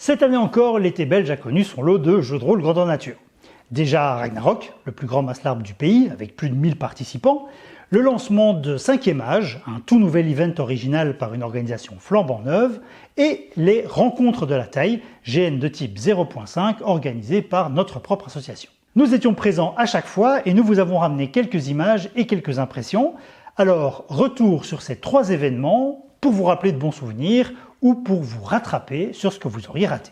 Cette année encore, l'été belge a connu son lot de jeux de rôle grandeur nature. Déjà Ragnarok, le plus grand mass-larb du pays, avec plus de 1000 participants, le lancement de 5e Âge, un tout nouvel event original par une organisation flambant neuve, et les Rencontres de la taille, GN de type 0.5, organisées par notre propre association. Nous étions présents à chaque fois et nous vous avons ramené quelques images et quelques impressions. Alors, retour sur ces 3 événements pour vous rappeler de bons souvenirs ou pour vous rattraper sur ce que vous auriez raté.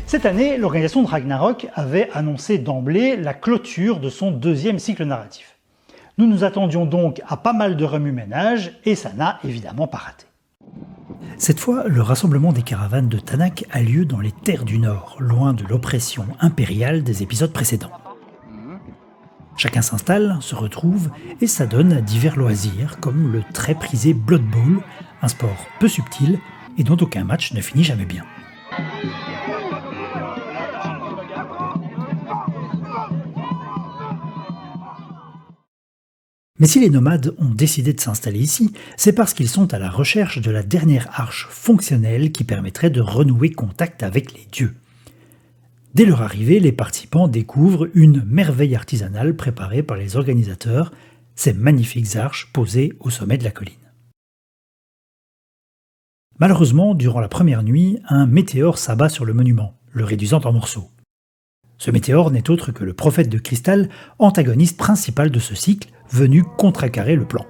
Cette année, l'organisation de Ragnarok avait annoncé d'emblée la clôture de son 2e cycle narratif. Nous nous attendions donc à pas mal de remue-ménage et ça n'a évidemment pas raté. Cette fois, le rassemblement des caravanes de Tanak a lieu dans les terres du Nord, loin de l'oppression impériale des épisodes précédents. Chacun s'installe, se retrouve et s'adonne à divers loisirs comme le très prisé Blood Bowl, un sport peu subtil et dont aucun match ne finit jamais bien. Mais si les nomades ont décidé de s'installer ici, c'est parce qu'ils sont à la recherche de la dernière arche fonctionnelle qui permettrait de renouer contact avec les dieux. Dès leur arrivée, les participants découvrent une merveille artisanale préparée par les organisateurs, ces magnifiques arches posées au sommet de la colline. Malheureusement, durant la première nuit, un météore s'abat sur le monument, le réduisant en morceaux. Ce météore n'est autre que le prophète de cristal, antagoniste principal de ce cycle, venu contrecarrer le plan.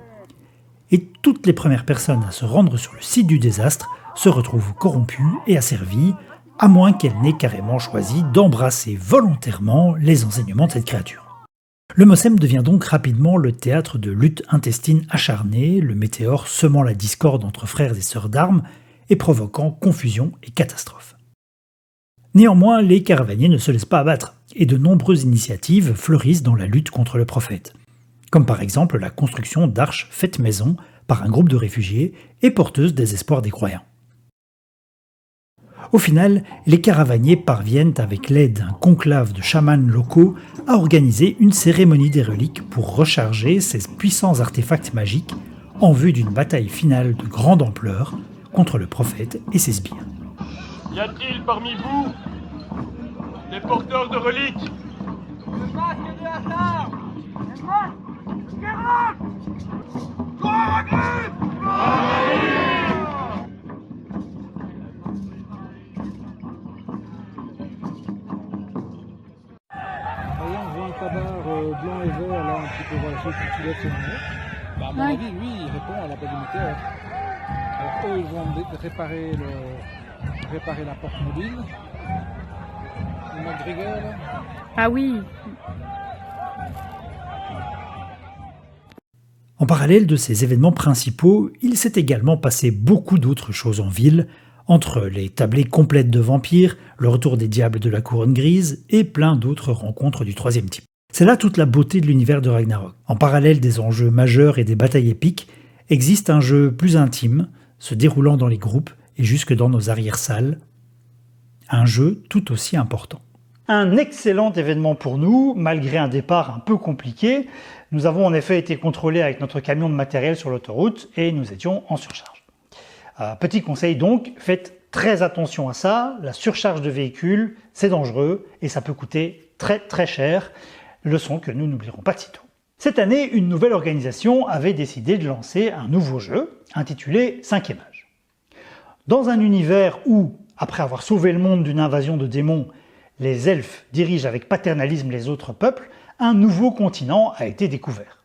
Et toutes les premières personnes à se rendre sur le site du désastre se retrouvent corrompues et asservies, à moins qu'elles n'aient carrément choisi d'embrasser volontairement les enseignements de cette créature. Le Mossem devient donc rapidement le théâtre de luttes intestines acharnées, le météore semant la discorde entre frères et sœurs d'armes et provoquant confusion et catastrophe. Néanmoins, les caravaniers ne se laissent pas abattre, et de nombreuses initiatives fleurissent dans la lutte contre le prophète, comme par exemple la construction d'arches faites maison par un groupe de réfugiés et porteuses des espoirs des croyants. Au final, les caravaniers parviennent, avec l'aide d'un conclave de chamans locaux, à organiser une cérémonie des reliques pour recharger ces puissants artefacts magiques en vue d'une bataille finale de grande ampleur contre le prophète et ses sbires. Y a-t-il parmi vous des porteurs de reliques? Le masque de hasard! Et moi, Geralt! Voyons, je vois un tabard blanc et vert, là, un petit peu, voilà, celui qui lève son nez. Bah, à mon avis, lui, il répond à l'appel du météore. Alors, eux, ils vont réparer la porte mobile. Le McGregor, là. Ah oui. En parallèle de ces événements principaux, il s'est également passé beaucoup d'autres choses en ville, entre les tablées complètes de vampires, le retour des diables de la couronne grise et plein d'autres rencontres du 3e type. C'est là toute la beauté de l'univers de Ragnarok. En parallèle des enjeux majeurs et des batailles épiques, existe un jeu plus intime, se déroulant dans les groupes et jusque dans nos arrière-salles. Un jeu tout aussi important. Un excellent événement pour nous, malgré un départ un peu compliqué. Nous avons en effet été contrôlés avec notre camion de matériel sur l'autoroute et nous étions en surcharge. Petit conseil donc, faites très attention à ça. La surcharge de véhicules, c'est dangereux et ça peut coûter très très cher. Leçon que nous n'oublierons pas de sitôt. Cette année, une nouvelle organisation avait décidé de lancer un nouveau jeu intitulé 5e Âge. Dans un univers où, après avoir sauvé le monde d'une invasion de démons, les elfes dirigent avec paternalisme les autres peuples, un nouveau continent a été découvert.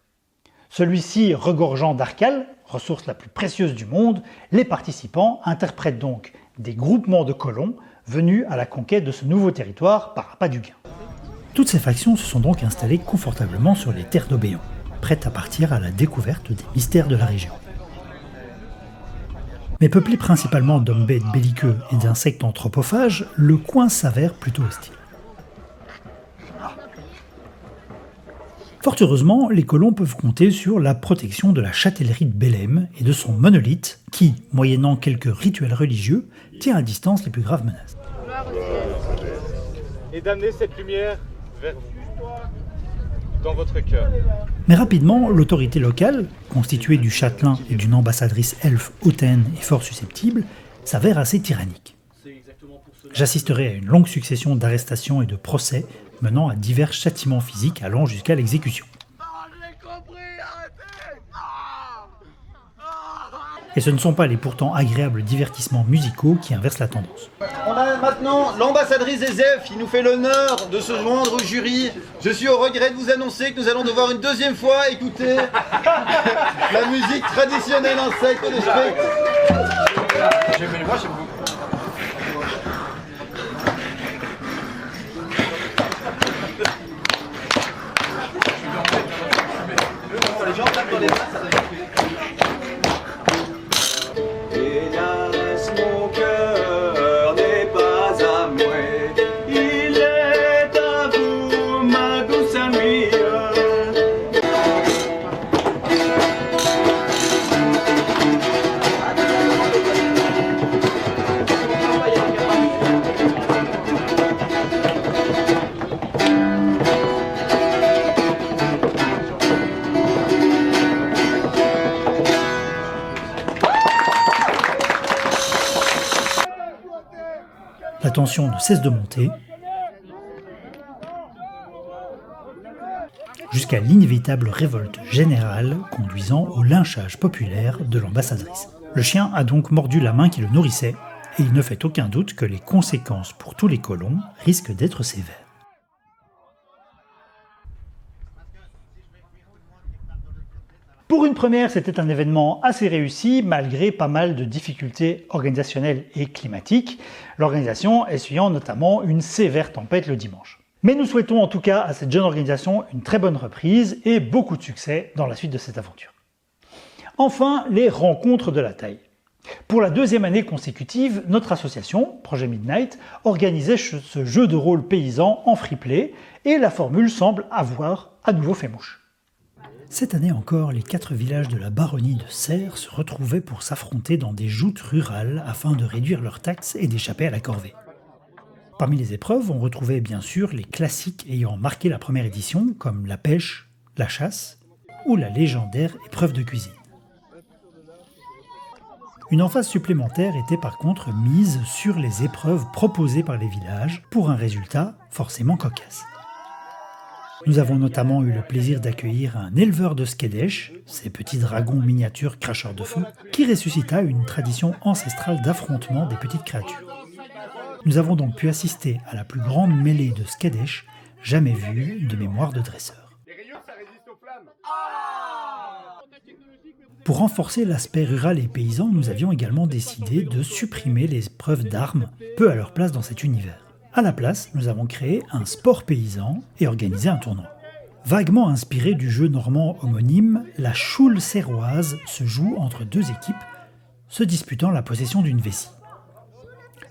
Celui-ci regorgeant d'Arcal, ressource la plus précieuse du monde, les participants interprètent donc des groupements de colons venus à la conquête de ce nouveau territoire par appât du gain. Toutes ces factions se sont donc installées confortablement sur les terres d'Obéon, prêtes à partir à la découverte des mystères de la région. Mais peuplé principalement d'hommes bêtes belliqueux et d'insectes anthropophages, le coin s'avère plutôt hostile. Fort heureusement, les colons peuvent compter sur la protection de la châtellerie de Bélem et de son monolithe qui, moyennant quelques rituels religieux, tient à distance les plus graves menaces. Et d'amener cette lumière vers vous. dans votre cœur. Mais rapidement, l'autorité locale, constituée du châtelain et d'une ambassadrice elfe hautaine et fort susceptible, s'avère assez tyrannique. J'assisterai à une longue succession d'arrestations et de procès menant à divers châtiments physiques allant jusqu'à l'exécution. Et ce ne sont pas les pourtant agréables divertissements musicaux qui inversent la tendance. On a maintenant l'ambassadrice des elfes qui nous fait l'honneur de se joindre au jury. Je suis au regret de vous annoncer que nous allons devoir une deuxième fois écouter la musique traditionnelle insecte de spectre. Les gens tapent dans les mains, ça doit être... Hélas, mon cœur n'est pas à moi, il est à vous, ma douce amie. La tension ne cesse de monter, jusqu'à l'inévitable révolte générale conduisant au lynchage populaire de l'ambassadrice. Le chien a donc mordu la main qui le nourrissait, et il ne fait aucun doute que les conséquences pour tous les colons risquent d'être sévères. Pour une première, c'était un événement assez réussi, malgré pas mal de difficultés organisationnelles et climatiques, l'organisation essuyant notamment une sévère tempête le dimanche. Mais nous souhaitons en tout cas à cette jeune organisation une très bonne reprise et beaucoup de succès dans la suite de cette aventure. Enfin, les rencontres de la taille. Pour la deuxième année consécutive, notre association, Projet Midnight, organisait ce jeu de rôle paysan en free-play et la formule semble avoir à nouveau fait mouche. Cette année encore, les 4 villages de la baronnie de Serres se retrouvaient pour s'affronter dans des joutes rurales afin de réduire leurs taxes et d'échapper à la corvée. Parmi les épreuves, on retrouvait bien sûr les classiques ayant marqué la première édition, comme la pêche, la chasse ou la légendaire épreuve de cuisine. Une emphase supplémentaire était par contre mise sur les épreuves proposées par les villages pour un résultat forcément cocasse. Nous avons notamment eu le plaisir d'accueillir un éleveur de Skedesh, ces petits dragons miniatures cracheurs de feu, qui ressuscita une tradition ancestrale d'affrontement des petites créatures. Nous avons donc pu assister à la plus grande mêlée de Skedesh jamais vue de mémoire de dresseur. Pour renforcer l'aspect rural et paysan, nous avions également décidé de supprimer les épreuves d'armes, peu à leur place dans cet univers. À la place, nous avons créé un sport paysan et organisé un tournoi. Vaguement inspiré du jeu normand homonyme, la choule serroise se joue entre 2 équipes, se disputant la possession d'une vessie.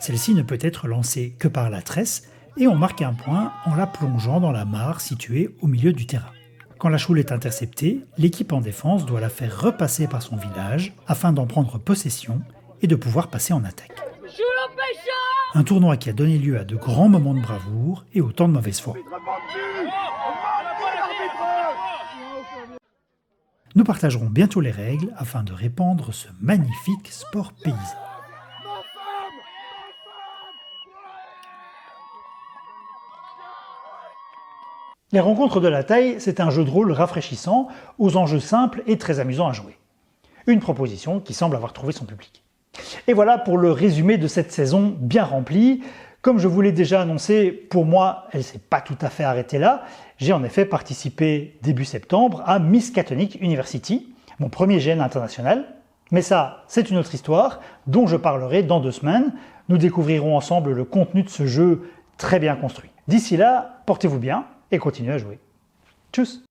Celle-ci ne peut être lancée que par la tresse et on marque un point en la plongeant dans la mare située au milieu du terrain. Quand la choule est interceptée, l'équipe en défense doit la faire repasser par son village afin d'en prendre possession et de pouvoir passer en attaque. Un tournoi qui a donné lieu à de grands moments de bravoure et autant de mauvaise foi. Nous partagerons bientôt les règles afin de répandre ce magnifique sport paysan. Les rencontres de la taille, c'est un jeu de rôle rafraîchissant, aux enjeux simples et très amusants à jouer. Une proposition qui semble avoir trouvé son public. Et voilà pour le résumé de cette saison bien remplie. Comme je vous l'ai déjà annoncé, pour moi, elle ne s'est pas tout à fait arrêtée là. J'ai en effet participé début septembre à Miskatonic University, mon premier GN international. Mais ça, c'est une autre histoire dont je parlerai dans 2 semaines. Nous découvrirons ensemble le contenu de ce jeu très bien construit. D'ici là, portez-vous bien et continuez à jouer. Tchuss!